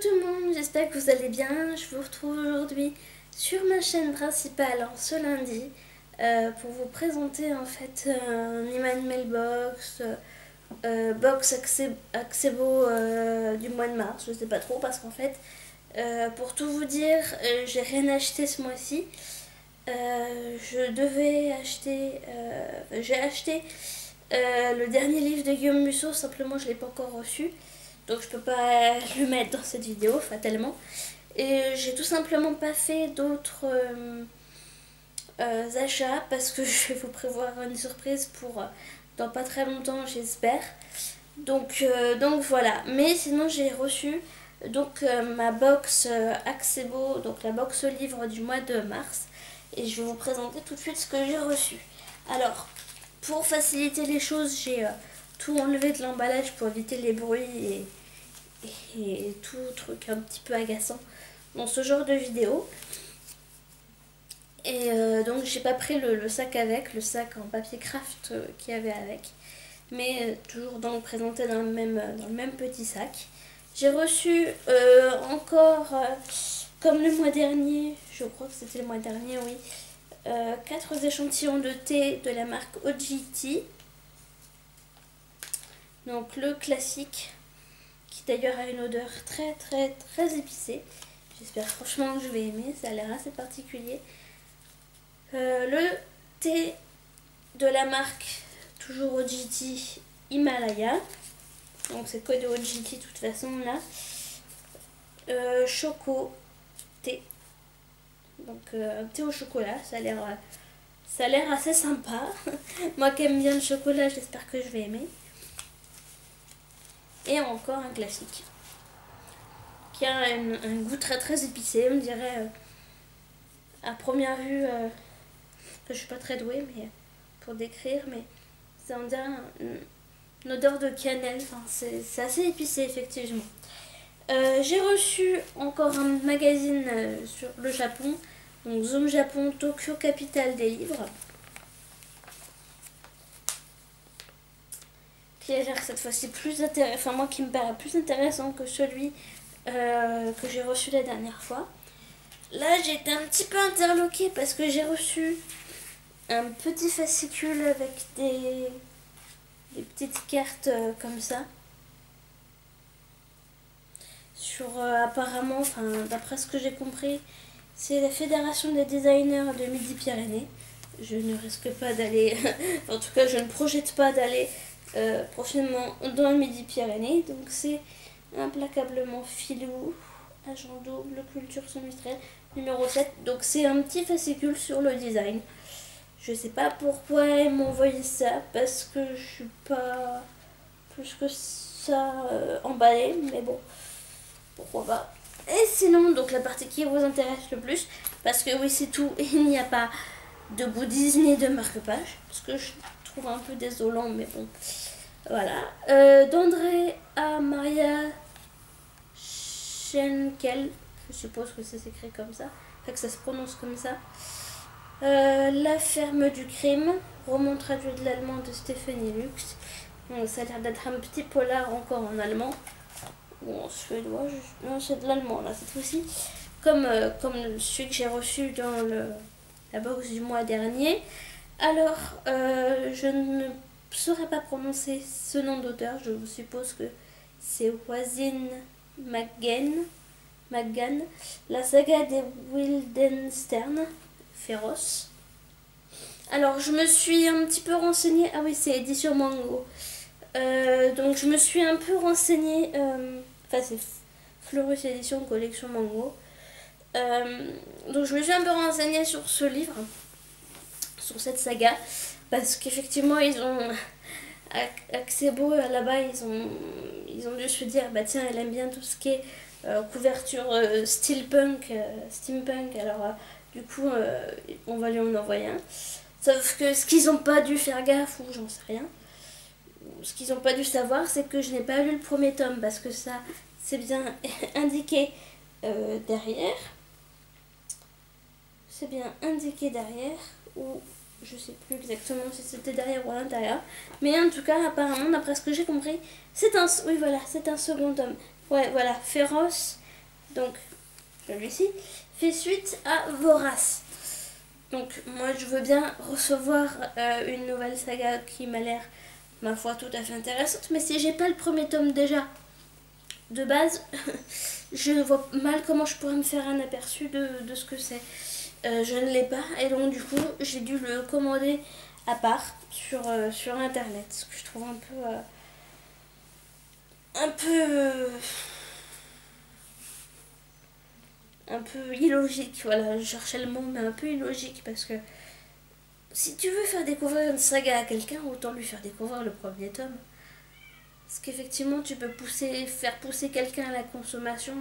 tout le monde, j'espère que vous allez bien. Je vous retrouve aujourd'hui sur ma chaîne principale en ce lundi pour vous présenter en fait un Emmanuel Box, Box Acebo du mois de mars. Je sais pas trop parce qu'en fait, pour tout vous dire, j'ai rien acheté ce mois-ci. Je devais acheter, j'ai acheté le dernier livre de Guillaume Musso, simplement je l'ai pas encore reçu. Donc je peux pas le mettre dans cette vidéo, fatalement. Et j'ai tout simplement pas fait d'autres achats parce que je vais vous prévoir une surprise pour dans pas très longtemps, j'espère. Donc voilà. Mais sinon j'ai reçu donc ma box Acebo, donc la box livre du mois de mars. Et je vais vous présenter tout de suite ce que j'ai reçu. Alors, pour faciliter les choses, j'ai tout enlevé de l'emballage pour éviter les bruits et tout truc un petit peu agaçant dans ce genre de vidéo. Et donc j'ai pas pris le sac avec, le sac en papier craft qu'il y avait avec, mais toujours donc présenté dans le même petit sac. J'ai reçu encore, comme le mois dernier, je crois que c'était le mois dernier, oui, 4 échantillons de thé de la marque OGT. Donc le classique, qui d'ailleurs a une odeur très épicée. J'espère franchement que je vais aimer, ça a l'air assez particulier. Le thé de la marque, toujours OGT Himalaya. Donc c'est code OGT de toute façon là. Choco thé. Donc un thé au chocolat, ça a l'air assez sympa. Moi qui aime bien le chocolat, j'espère que je vais aimer. Et encore un classique qui a un goût très épicé, on dirait à première vue. Je suis pas très douée mais pour décrire, mais ça on dirait une odeur de cannelle. Enfin, c'est assez épicé effectivement. J'ai reçu encore un magazine sur le Japon, donc Zoom Japon, Tokyo, capitale des livres, qui a l'air cette fois-ci plus intéressant, enfin moi qui me paraît plus intéressant que celui que j'ai reçu la dernière fois. Là j'ai été un petit peu interloquée parce que j'ai reçu un petit fascicule avec des petites cartes comme ça. Sur apparemment, enfin d'après ce que j'ai compris, c'est la Fédération des designers de Midi-Pyrénées. Je ne risque pas d'aller, en tout cas je ne projette pas d'aller prochainement dans le Midi-Pyrénées. Donc c'est implacablement filou, agent double, culture semestrielle, numéro 7. Donc c'est un petit fascicule sur le design. Je sais pas pourquoi ils m'ont envoyé ça, parce que je suis pas plus que ça emballée, mais bon, pourquoi pas. Et sinon, donc la partie qui vous intéresse le plus, parce que oui c'est tout, il n'y a pas de goodies ni de marque-page, parce que je trouve un peu désolant, mais bon, voilà. D'André à Maria Schenkel, je suppose que ça s'écrit comme ça, enfin que ça se prononce comme ça. La ferme du crime, roman traduit de l'allemand de Stéphanie Lux. Donc, ça a l'air d'être un petit polar encore en allemand. Ou en suédois, non c'est de l'allemand là cette fois-ci. Comme celui que j'ai reçu dans la box du mois dernier. Alors, je ne saurais pas prononcer ce nom d'auteur, je suppose que c'est Wasim McGann. La saga des Wildenstern. Féroce. Alors je me suis un petit peu renseignée. Ah oui, c'est édition Mango. Donc je me suis un peu renseignée. Enfin c'est Fleurus édition collection Mango. Donc je me suis un peu renseignée sur ce livre, sur cette saga, parce qu'effectivement ils ont Acebo là-bas, ils ont dû se dire bah tiens elle aime bien tout ce qui est couverture steampunk. Alors du coup, on va lui en envoyer un. Sauf que ce qu'ils n'ont pas dû faire gaffe, ou j'en sais rien, ce qu'ils n'ont pas dû savoir, c'est que je n'ai pas lu le premier tome, parce que ça, c'est bien indiqué derrière. C'est bien indiqué derrière, ou je sais plus exactement si c'était derrière ou à l'intérieur. Mais en tout cas, apparemment, d'après ce que j'ai compris, c'est un, oui, voilà, c'est un second tome. Ouais, voilà, Féroce. donc celui-ci, fait suite à Vorace. Donc moi je veux bien recevoir une nouvelle saga qui m'a l'air, ma foi, tout à fait intéressante. Mais si j'ai pas le premier tome déjà de base, je vois mal comment je pourrais me faire un aperçu de ce que c'est. Je ne l'ai pas et donc du coup j'ai dû le commander à part sur internet, ce que je trouve un peu illogique. Voilà, je cherchais le mot, mais un peu illogique, parce que si tu veux faire découvrir une saga à quelqu'un, autant lui faire découvrir le premier tome. Parce qu'effectivement, tu peux faire pousser quelqu'un à la consommation,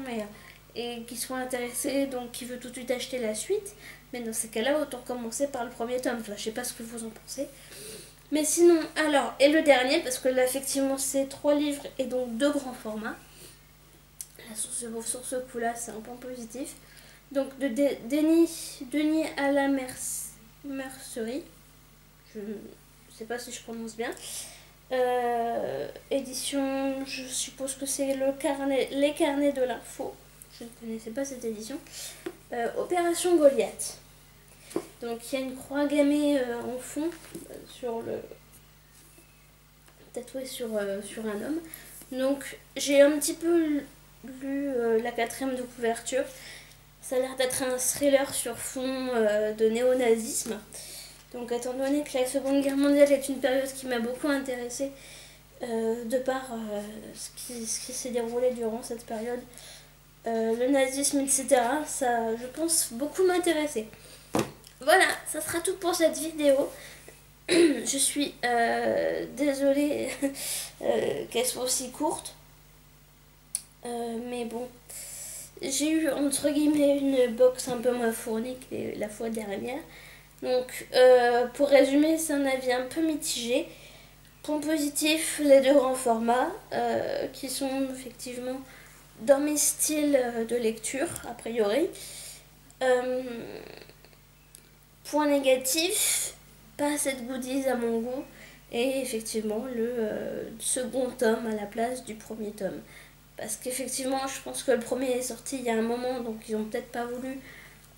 et qu'il soit intéressé, donc qui veut tout de suite acheter la suite. Mais dans ces cas-là, autant commencer par le premier tome. Enfin, je sais pas ce que vous en pensez. Mais sinon, alors, et le dernier, parce que là, effectivement, c'est 3 livres et donc 2 grands formats. Là, sur ce coup-là, c'est un point positif. Donc, Denis à la mercerie. Je ne sais pas si je prononce bien. Édition, je suppose que c'est les carnets de l'info. Je ne connaissais pas cette édition. Opération Goliath. Donc il y a une croix gammée en fond, tatouée sur un homme. Donc j'ai un petit peu lu la 4e de couverture. Ça a l'air d'être un thriller sur fond de néonazisme. Donc étant donné que la Seconde Guerre mondiale est une période qui m'a beaucoup intéressée, de par ce qui s'est déroulé durant cette période, le nazisme, etc., ça, je pense, beaucoup m'intéresser. Voilà, ça sera tout pour cette vidéo. Je suis désolée qu'elle soit aussi courte. Mais bon, j'ai eu entre guillemets une box un peu moins fournie que la fois dernière. Donc, pour résumer, c'est un avis un peu mitigé. Point positif, les 2 grands formats qui sont effectivement dans mes styles de lecture, a priori. Point négatif, pas assez de goodies à mon goût. Et effectivement, le second tome à la place du premier tome. Parce qu'effectivement, je pense que le premier est sorti il y a un moment, donc ils ont peut-être pas voulu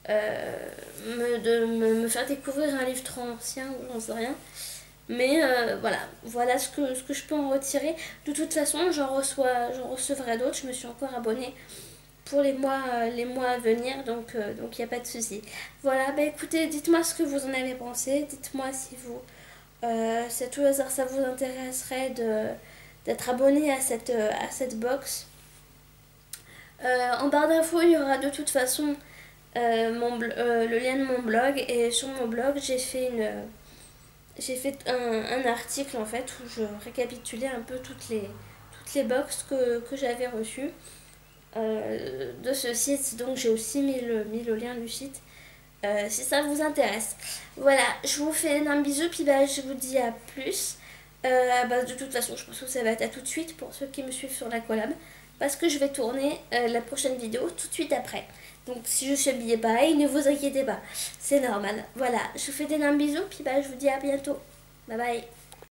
me faire découvrir un livre trop ancien, ou j'en sais rien. Mais voilà ce que je peux en retirer. De toute façon, j'en recevrai d'autres. Je me suis encore abonnée pour les mois à venir, donc il n'y a pas de souci. Voilà, bah écoutez, dites-moi ce que vous en avez pensé. Dites-moi si si à tout hasard ça vous intéresserait d'être abonné à cette box. En barre d'infos, il y aura de toute façon le lien de mon blog, et sur mon blog j'ai fait un article en fait où je récapitulais un peu toutes les box que j'avais reçues de ce site. Donc j'ai aussi mis le lien du site si ça vous intéresse. Voilà, je vous fais un bisou, puis je vous dis à plus. De toute façon, je pense que ça va être à tout de suite pour ceux qui me suivent sur la collab, parce que je vais tourner la prochaine vidéo tout de suite après. Donc si je suis habillée pareil, ne vous inquiétez pas, c'est normal. Voilà, je vous fais des bisous, puis je vous dis à bientôt. Bye bye.